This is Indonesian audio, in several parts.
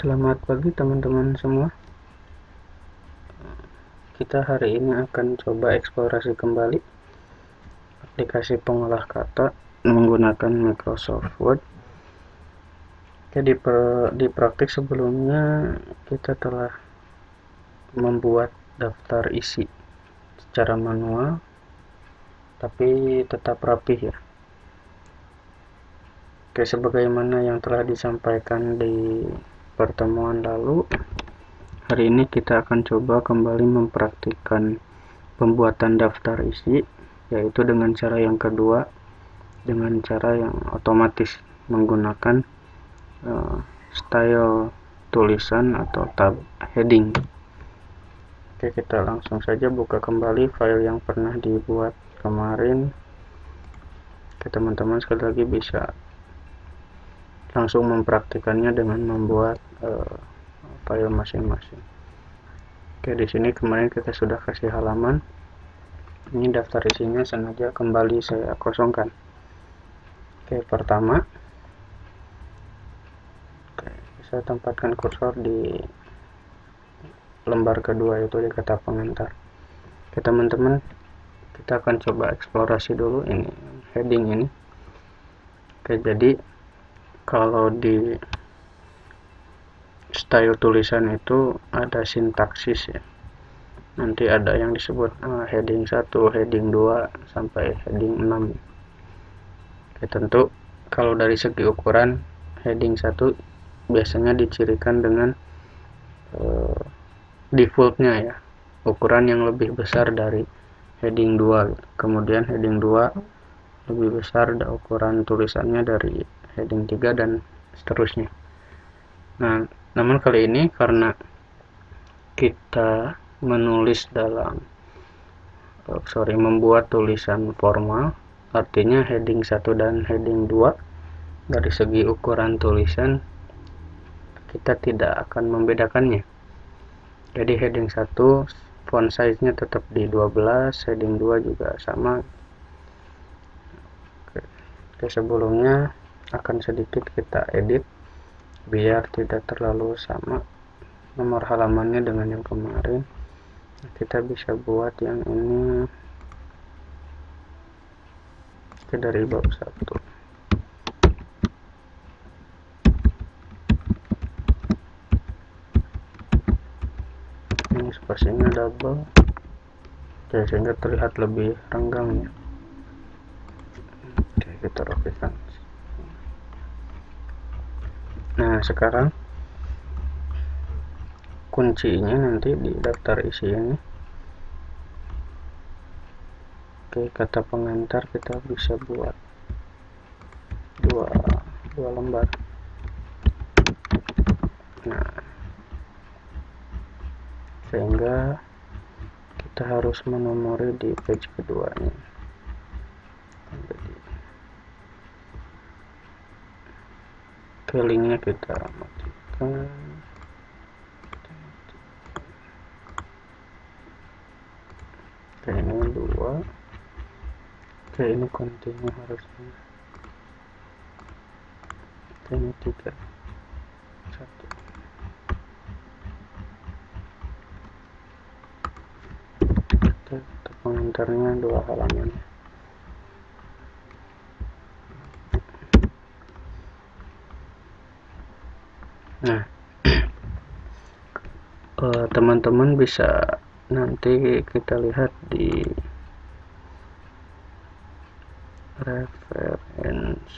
Selamat pagi teman-teman semua. Kita hari ini akan coba eksplorasi kembali aplikasi pengolah kata menggunakan Microsoft Word. Jadi di praktik sebelumnya kita telah membuat daftar isi secara manual, tapi tetap rapih ya. Oke, sebagaimana yang telah disampaikan di pertemuan lalu, hari ini kita akan coba kembali mempraktikkan pembuatan daftar isi, yaitu dengan cara yang kedua, dengan cara yang otomatis menggunakan style tulisan atau tab heading. Oke, kita langsung saja buka kembali file yang pernah dibuat kemarin. Oke, teman-teman sekali lagi bisa langsung mempraktikannya dengan membuat file masing-masing. Oke, di sini kemarin kita sudah kasih halaman. Ini daftar isinya sengaja kembali saya kosongkan. Oke, pertama, saya tempatkan kursor di lembar kedua, yaitu di kata pengantar. Oke, teman-teman, kita akan coba eksplorasi dulu ini heading ini. Oke, jadi kalau di style tulisan itu ada sintaksis ya. Nanti ada yang disebut heading 1, heading 2 sampai heading 6. Oke, tentu kalau dari segi ukuran heading 1 biasanya dicirikan dengan defaultnya ya, ukuran yang lebih besar dari heading 2. Kemudian heading 2 lebih besar ukuran tulisannya dari heading 3 dan seterusnya. Nah, namun kali ini karena kita menulis membuat tulisan formal, artinya heading 1 dan heading 2 dari segi ukuran tulisan kita tidak akan membedakannya. Jadi heading 1 font size-nya tetap di 12, heading 2 juga sama. Oke, sebelumnya akan sedikit kita edit biar tidak terlalu sama nomor halamannya dengan yang kemarin. Kita bisa buat yang ini dari bab 1. Ini spasinya double, oke, sehingga terlihat lebih renggang ya. Oke, kita rapikan. Nah, sekarang kuncinya nanti di daftar isi ini. Oke, kata pengantar kita bisa buat dua lembar. Nah, sehingga kita harus menomori di page keduanya. Oke, linknya kita matikan. Oke, ini 2. Oke, ini continue harusnya. Oke, ini 3. 1. Oke, pengantarnya 2 halaman. Nah, teman-teman bisa nanti kita lihat di reference.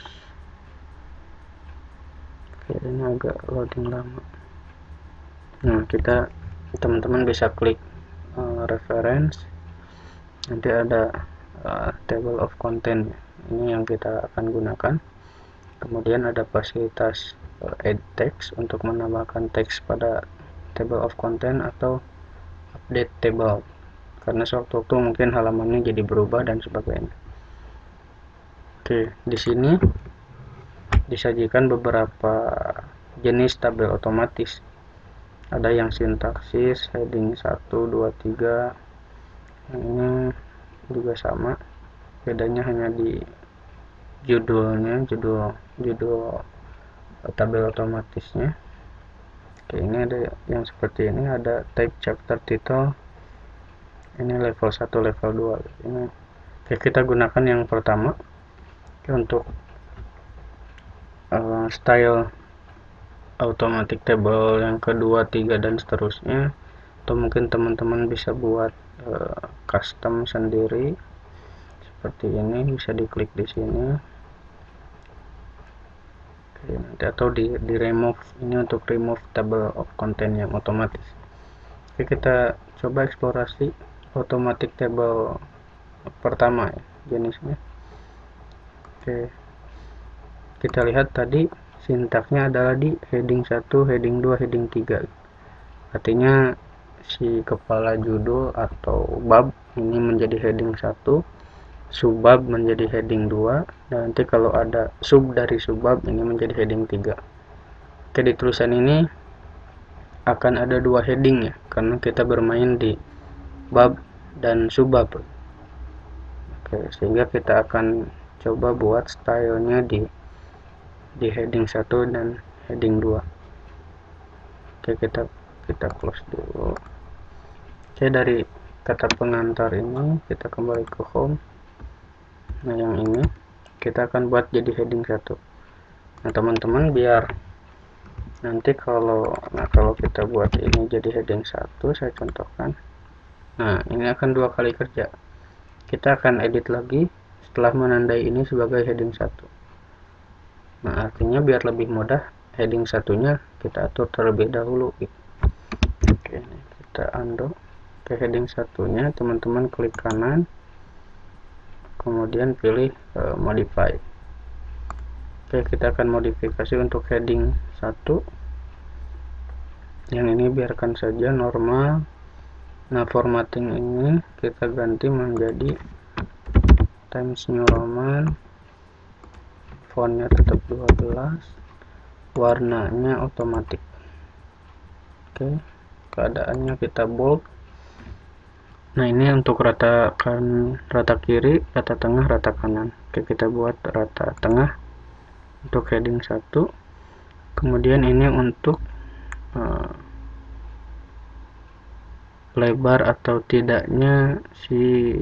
Oke, ini agak loading lama. Nah, teman-teman bisa klik reference, nanti ada table of content, ini yang kita akan gunakan. Kemudian ada fasilitas add text untuk menambahkan teks pada table of content atau update table, karena sewaktu-waktu mungkin halamannya jadi berubah dan sebagainya. Oke, di sini disajikan beberapa jenis tabel otomatis. Ada yang sintaksis, heading 1, 2, 3. Ini juga sama, bedanya hanya di judul tabel otomatisnya. Oke, ini ada yang seperti ini, ada type chapter title, ini level 1 level 2 ini. Oke, kita gunakan yang pertama. Oke, untuk style automatic table yang kedua, 3 dan seterusnya, atau mungkin teman-teman bisa buat custom sendiri seperti ini, bisa diklik di sini. Oke, nanti atau di remove, ini untuk remove table of content yang otomatis. Oke, kita coba eksplorasi automatic table pertama ya, jenisnya. Oke, kita lihat tadi sintaksnya adalah di heading 1, heading 2, heading 3. Artinya si kepala judul atau bab ini menjadi heading 1, subbab menjadi heading 2, dan nanti kalau ada sub dari subbab ini menjadi heading 3. Oke, di tulisan ini akan ada 2 heading ya, karena kita bermain di bab dan subbab. Oke, sehingga kita akan coba buat stylenya di heading 1 dan heading 2. Oke, kita close dulu. Oke, dari kata pengantar ini kita kembali ke home. Nah, yang ini kita akan buat jadi heading 1. Nah, teman-teman, biar nanti kalau kita buat ini jadi heading 1, saya contohkan. Nah, ini akan 2 kali kerja. Kita akan edit lagi setelah menandai ini sebagai heading 1. Nah, artinya biar lebih mudah, heading satunya kita atur terlebih dahulu gitu. Oke, kita undo. Ke heading satunya teman-teman klik kanan, kemudian pilih modify. Oke, kita akan modifikasi untuk heading 1. Yang ini biarkan saja normal. Nah, formatting ini kita ganti menjadi Times New Roman, fontnya tetap 12, warnanya otomatis. Oke, keadaannya kita bold. Nah, ini untuk rata kiri, rata tengah, rata kanan. Oke, kita buat rata tengah untuk heading 1. Kemudian ini untuk lebar atau tidaknya si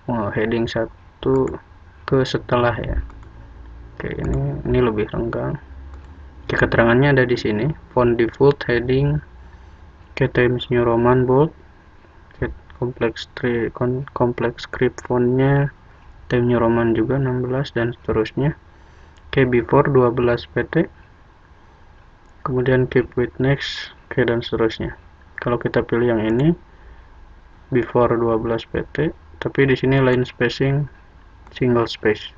heading 1 ke setelah ya. Oke, ini lebih renggang. Oke, keterangannya ada di sini. Font default heading Times New Roman bold. Complex script fontnya Times New Roman juga 16 dan seterusnya. Oke, before 12 pt. Kemudian keep with next, oke, dan seterusnya. Kalau kita pilih yang ini before 12 pt, tapi di sini line spacing single space.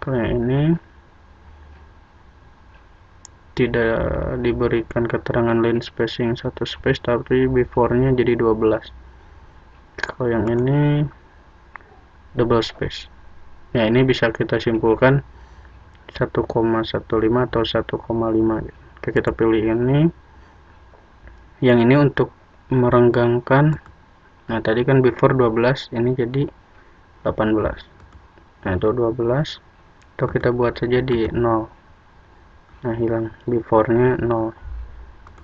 Kalau yang ini tidak diberikan keterangan line spacing 1 space, tapi before-nya jadi 12. Kalau yang ini double space. Ya, ini bisa kita simpulkan 1,15 atau 1,5. Oke, kita pilih ini. Yang ini untuk merenggangkan. Nah, tadi kan before 12, ini jadi 18. Nah, itu 12. Atau kita buat saja di 0. Nah, hilang before-nya 0.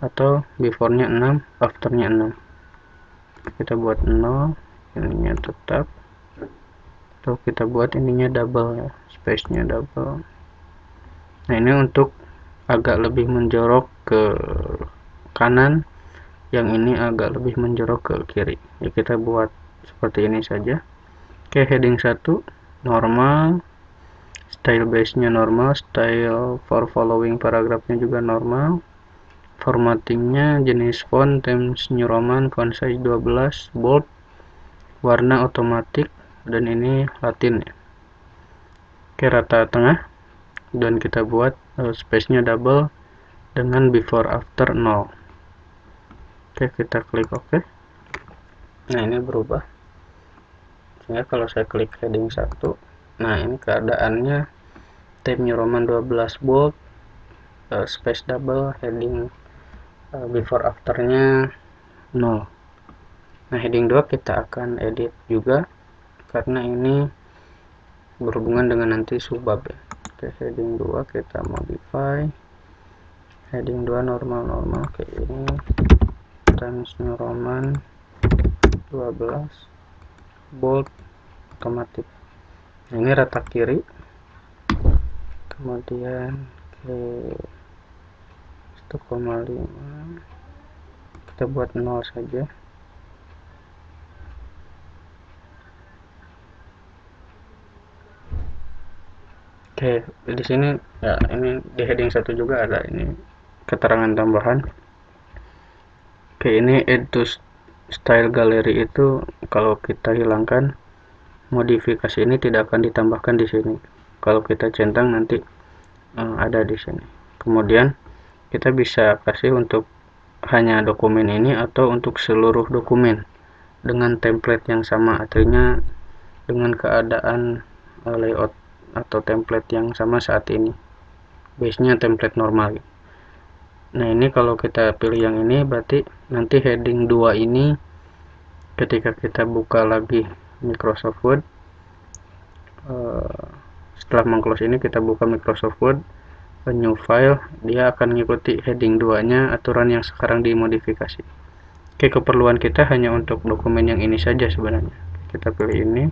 Atau before-nya 6, after-nya 6. Kita buat 0, ininya tetap. Atau kita buat ininya double ya, space-nya double. Nah, ini untuk agak lebih menjorok ke kanan, yang ini agak lebih menjorok ke kiri. Ya, kita buat seperti ini saja. Oke, heading 1 normal, style base-nya normal, style for following paragrafnya juga normal, formattingnya jenis font Times New Roman, font size 12, bold, warna otomatis, dan ini Latin ya. Oke, rata tengah, dan kita buat space-nya double dengan before after 0. Oke, kita klik OK. Nah, ini berubah. Sehingga kalau saya klik heading 1, nah ini keadaannya Times New Roman 12 bold, space double, heading before after-nya 0. Nah, heading 2 kita akan edit juga karena ini berhubungan dengan nanti subbab ya. Oke, heading 2 kita modify. heading 2 normal kayak ini, Times New Roman 12, bold, otomatis. Ini rata kiri, kemudian ke 1,5 kita buat 0 saja. Oke, di sini ya, ini di heading 1 juga ada ini keterangan tambahan. Oke, ini add to style gallery itu kalau kita hilangkan, modifikasi ini tidak akan ditambahkan di sini. Kalau kita centang nanti ada di sini. Kemudian kita bisa kasih untuk hanya dokumen ini atau untuk seluruh dokumen dengan template yang sama, artinya dengan keadaan layout atau template yang sama saat ini, base nya template normal. Nah, ini kalau kita pilih yang ini berarti nanti heading 2 ini ketika kita buka lagi Microsoft Word, setelah mengclose ini kita buka Microsoft Word, new file, dia akan mengikuti heading 2 nya aturan yang sekarang dimodifikasi. Oke, keperluan kita hanya untuk dokumen yang ini saja sebenarnya. Kita pilih ini.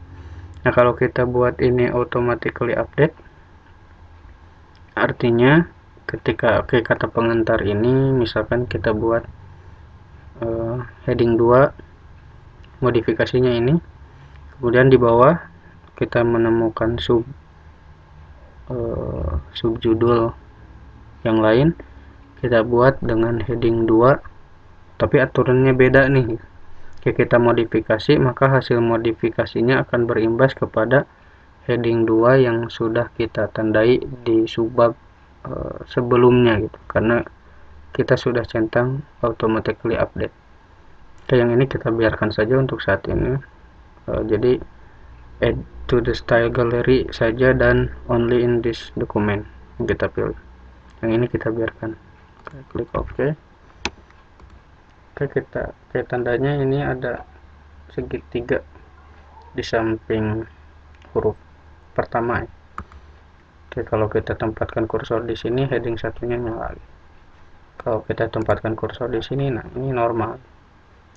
Nah, kalau kita buat ini automatically update, artinya ketika kata pengantar ini misalkan kita buat heading 2, modifikasinya ini, kemudian di bawah kita menemukan subjudul yang lain, kita buat dengan heading 2 tapi aturannya beda nih. Oke, kita modifikasi, maka hasil modifikasinya akan berimbas kepada heading 2 yang sudah kita tandai di subbab sebelumnya gitu, karena kita sudah centang automatically update. Oke, yang ini kita biarkan saja untuk saat ini. Jadi add to the style gallery saja dan only in this document kita pilih. Yang ini kita biarkan. Oke, klik OK. Oke, tandanya ini ada segitiga di samping huruf pertama ya. Oke, kalau kita tempatkan kursor di sini, heading satunya nyala. Kalau kita tempatkan kursor di sini, nah ini normal,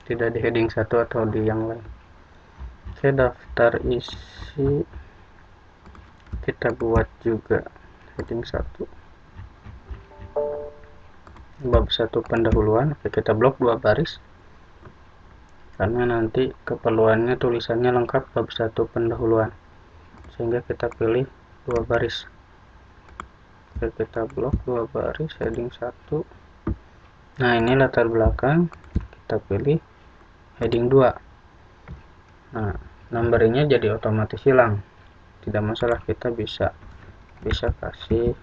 tidak di heading 1 atau di yang lain. Oke, daftar isi kita buat juga heading 1, bab 1 pendahuluan. Oke, kita blok 2 baris karena nanti keperluannya tulisannya lengkap bab 1 pendahuluan, sehingga kita pilih 2 baris. Oke, kita blok 2 baris heading 1. Nah, ini latar belakang, kita pilih heading 2. Nah, numberingnya jadi otomatis hilang, tidak masalah, kita bisa kasih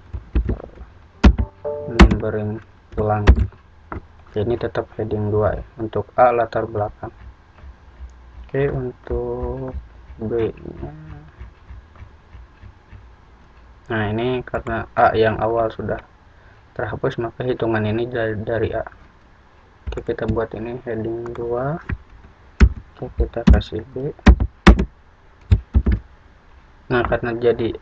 numbering ulang. Ini tetap heading 2 ya, untuk A latar belakang. Oke, untuk B nya, nah ini karena A yang awal sudah terhapus, maka hitungan ini dari A. Oke, kita buat ini heading 2. Oke, kita kasih B. Nah, karena jadi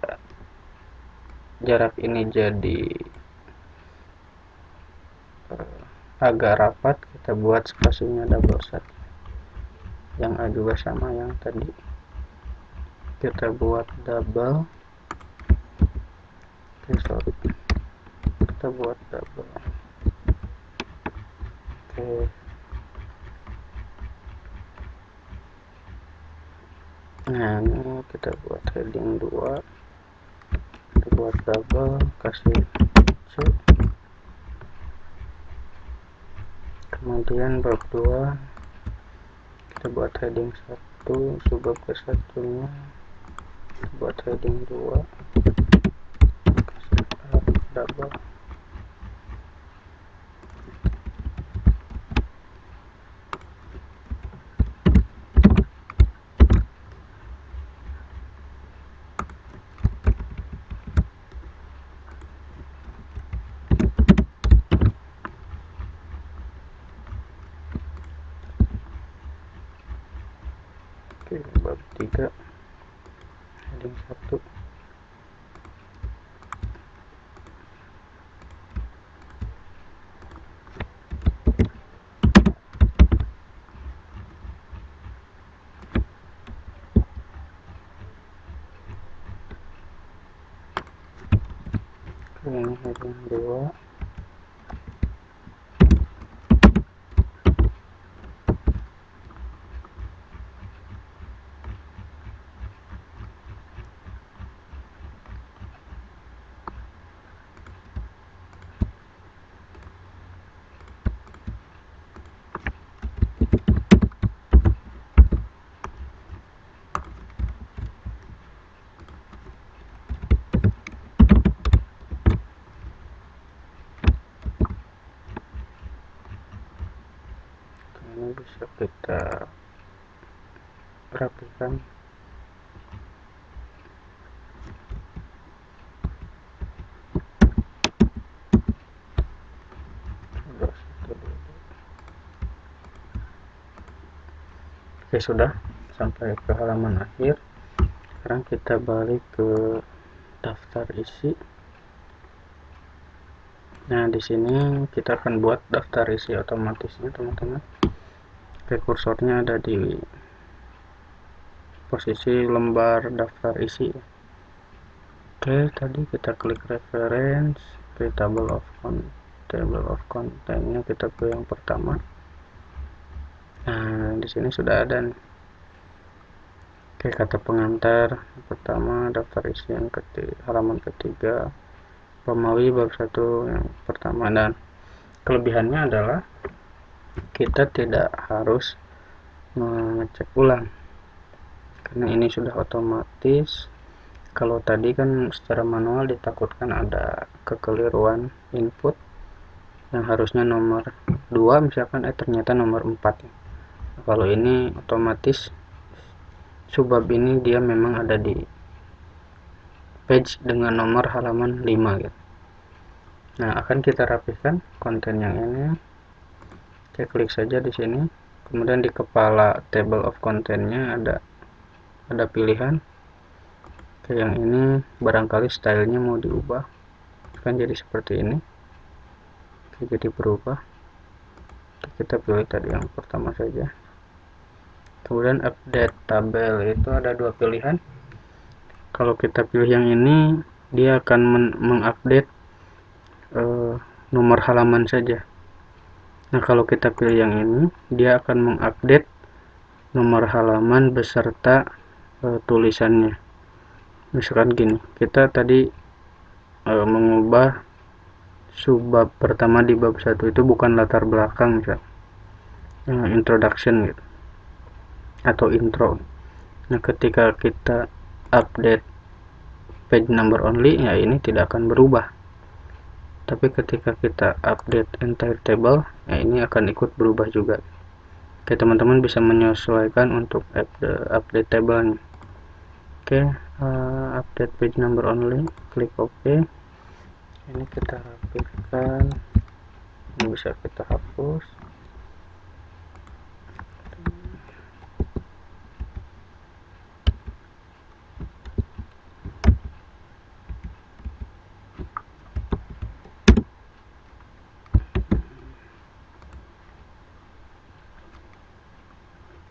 jarak ini jadi agak rapat, kita buat spasinya double saja. Yang A juga sama yang tadi, kita buat double. Oke, kita buat double. Oke, nah ini kita buat heading 2, kita buat double, kasih C. Kemudian bab 2 kita buat heading 1, subbab ke satunya kita buat heading 2, kasih A, double. Oke, bab 3 heading 1. heading 2. Ini bisa kita rapikan. Oke, sudah sampai ke halaman akhir. Sekarang kita balik ke daftar isi. Nah, di sini kita akan buat daftar isi otomatisnya, teman-teman. Oke, kursornya ada di posisi lembar daftar isi. Oke, tadi kita klik reference, ke table of contentnya kita pilih yang pertama. Nah, di sini sudah ada nih. Oke, kata pengantar pertama, daftar isi yang halaman ketiga, Romawi bab 1 yang pertama. Dan kelebihannya adalah kita tidak harus mengecek ulang karena ini sudah otomatis. Kalau tadi kan secara manual ditakutkan ada kekeliruan input yang harusnya nomor 2 misalkan ternyata nomor 4. Kalau ini otomatis subbab ini dia memang ada di page dengan nomor halaman 5 gitu. Nah, akan kita rapihkan konten yang ini. Kita klik saja di sini. Kemudian di kepala table of contentnya ada pilihan. Oke, yang ini barangkali stylenya mau diubah, kan jadi seperti ini. Oke, jadi berubah. Oke, kita pilih tadi yang pertama saja. Kemudian update tabel itu ada dua pilihan. Kalau kita pilih yang ini, dia akan mengupdate nomor halaman saja. Nah, kalau kita pilih yang ini, dia akan mengupdate nomor halaman beserta tulisannya. Misalkan gini, kita tadi mengubah subbab pertama di bab 1 itu bukan latar belakang, misal introduction gitu atau intro. Nah, ketika kita update page number only, ya ini tidak akan berubah. Tapi ketika kita update entire table, ya ini akan ikut berubah juga. Oke, teman-teman bisa menyesuaikan untuk update table-nya. Oke, update page number only, klik OK. Ini kita rapihkan, ini bisa kita hapus.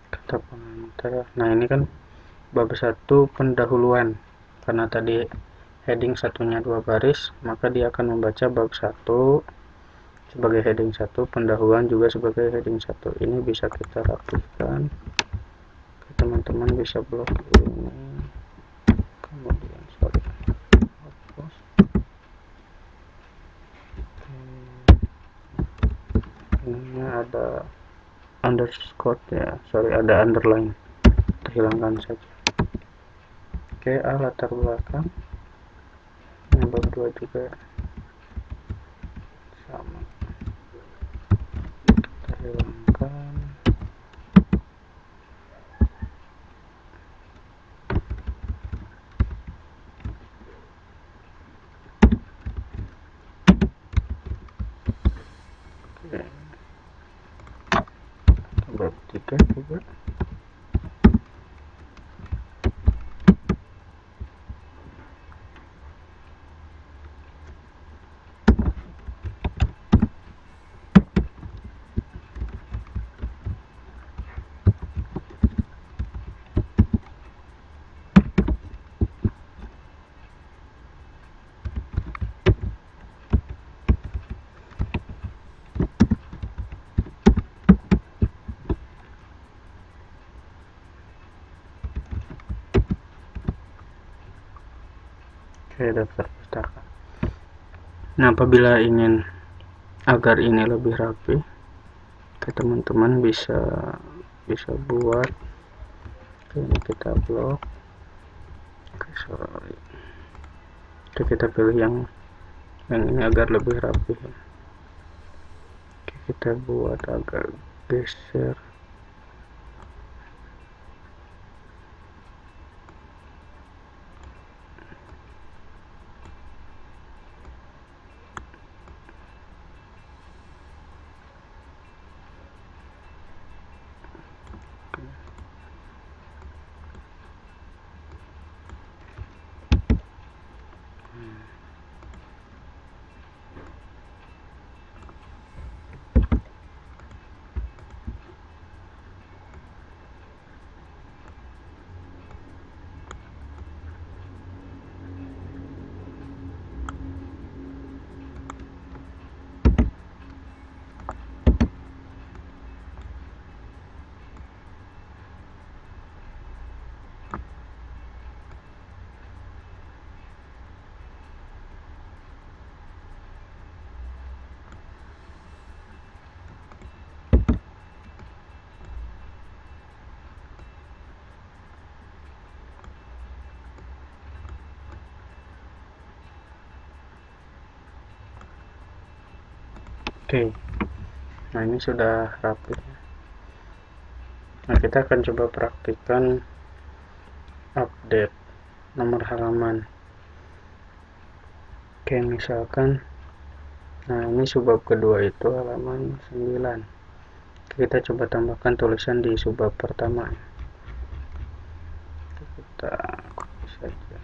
Kata pengantar. Nah, ini kan bab 1 pendahuluan. Karena tadi heading satunya 2 baris, maka dia akan membaca bab 1 sebagai heading 1, pendahuluan juga sebagai heading 1. Ini bisa kita rapihkan. Teman-teman bisa blok ini, kemudian hapus. Ini ada underscore ya, ada underline, kita hilangkan saja. Oke, latar belakang yang bab 2 juga sama, kita hilangkan. Oke, bab 3 juga. daftar pustaka. Nah, apabila ingin agar ini lebih rapi, teman-teman bisa buat ini, kita blok. Kita pilih yang ini agar lebih rapi. Kita buat agak geser. Oke, nah ini sudah rapi. Nah, kita akan coba praktikkan update nomor halaman. Oke, misalkan, nah ini subbab kedua itu halaman 9. Kita coba tambahkan tulisan di subbab pertama. Kita copy saja.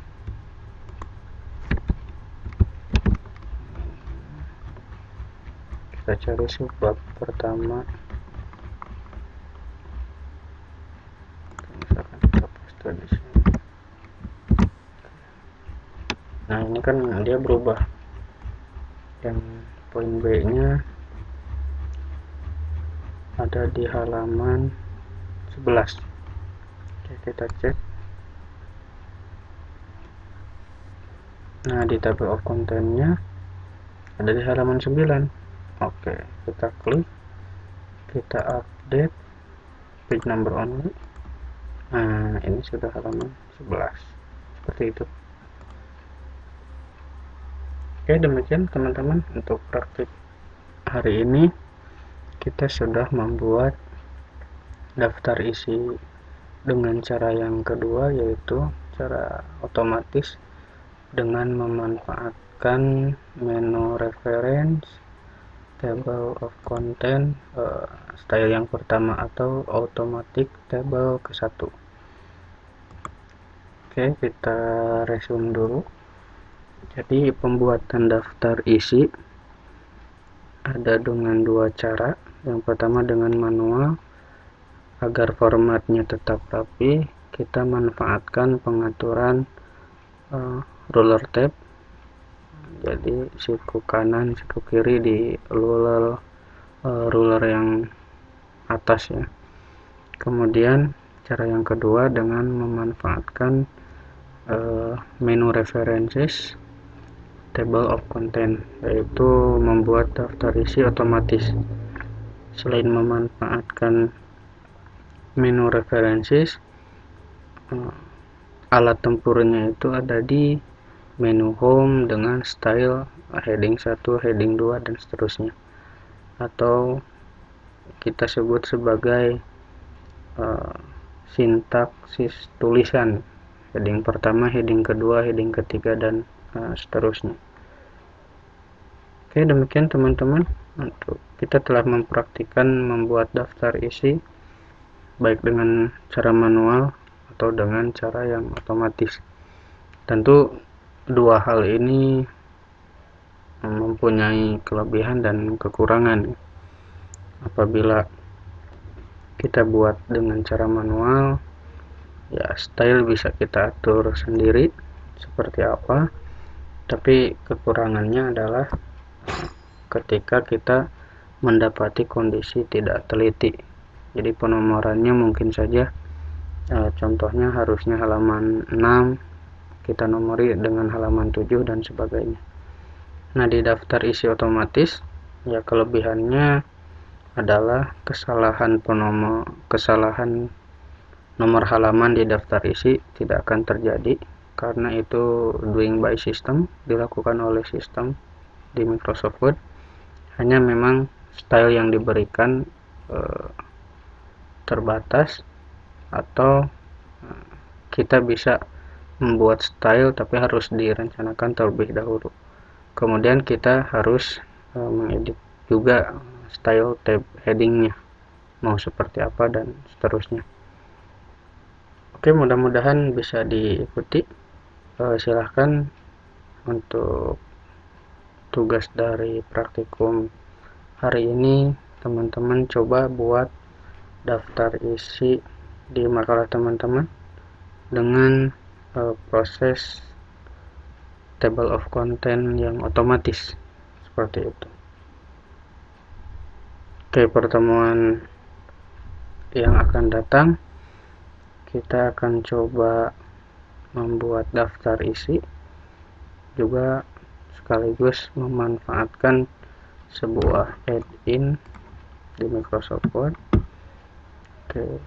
Kita cari subbab pertama. Misalkan kita paste di sini. Nah, ini kan dia berubah. Yang poin B-nya ada di halaman 11. Oke, kita cek. Nah, di table of content-nya ada di halaman 9. Oke, kita klik, kita update page number only. Nah, ini sudah halaman 11 seperti itu. Oke, demikian teman-teman untuk praktik hari ini. Kita sudah membuat daftar isi dengan cara yang kedua, yaitu cara otomatis dengan memanfaatkan menu reference, table of content, style yang pertama atau automatic table ke 1. Oke, kita resume dulu. Jadi pembuatan daftar isi ada dengan dua cara. Yang pertama dengan manual. Agar formatnya tetap rapi, kita manfaatkan pengaturan ruler tab. Jadi siku kanan, siku kiri di ruler yang atas ya. Kemudian cara yang kedua dengan memanfaatkan menu references, table of content, yaitu membuat daftar isi otomatis. Selain memanfaatkan menu references, alat tempurnya itu ada di menu home dengan style heading 1, heading 2 dan seterusnya, atau kita sebut sebagai sintaksis tulisan, heading pertama, heading kedua, heading ketiga dan seterusnya. Oke, demikian teman-teman, untuk kita telah mempraktikkan membuat daftar isi baik dengan cara manual atau dengan cara yang otomatis. Tentu dua hal ini mempunyai kelebihan dan kekurangan. Apabila kita buat dengan cara manual, ya style bisa kita atur sendiri seperti apa, tapi kekurangannya adalah ketika kita mendapati kondisi tidak teliti. Jadi penomorannya mungkin saja contohnya harusnya halaman 6 kita nomori dengan halaman 7 dan sebagainya. Nah, di daftar isi otomatis ya kelebihannya adalah kesalahan nomor halaman di daftar isi tidak akan terjadi karena itu doing by system, dilakukan oleh sistem di Microsoft Word. Hanya memang style yang diberikan terbatas, atau kita bisa membuat style tapi harus direncanakan terlebih dahulu. Kemudian kita harus mengedit juga style tab headingnya mau seperti apa dan seterusnya. Oke, mudah-mudahan bisa diikuti. Silahkan untuk tugas dari praktikum hari ini teman-teman coba buat daftar isi di makalah teman-teman dengan proses table of content yang otomatis seperti itu. Oke, pertemuan yang akan datang kita akan coba membuat daftar isi, juga sekaligus memanfaatkan sebuah add-in di Microsoft Word. Oke,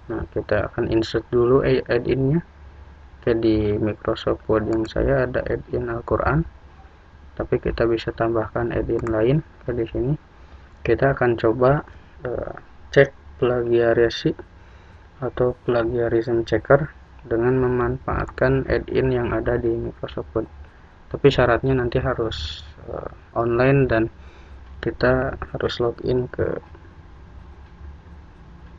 nah kita akan insert dulu add-innya. Oke, di Microsoft Word yang saya ada add-in Al-Quran, tapi kita bisa tambahkan add-in lain. Oke, di sini kita akan coba cek plagiarisasi atau plagiarism checker dengan memanfaatkan add-in yang ada di Microsoft Word. Tapi syaratnya nanti harus online dan kita harus login ke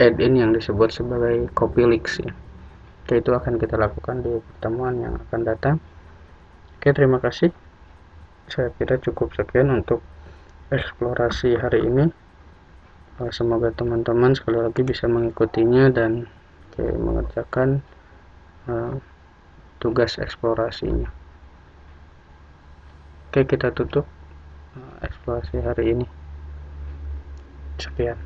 add-in yang disebut sebagai CopyLeaks ya. Oke, itu akan kita lakukan di pertemuan yang akan datang. Oke, terima kasih. Saya kira cukup sekian untuk eksplorasi hari ini. Semoga teman-teman sekali lagi bisa mengikutinya dan mengerjakan tugas eksplorasinya. Oke, kita tutup eksplorasi hari ini. Sekian.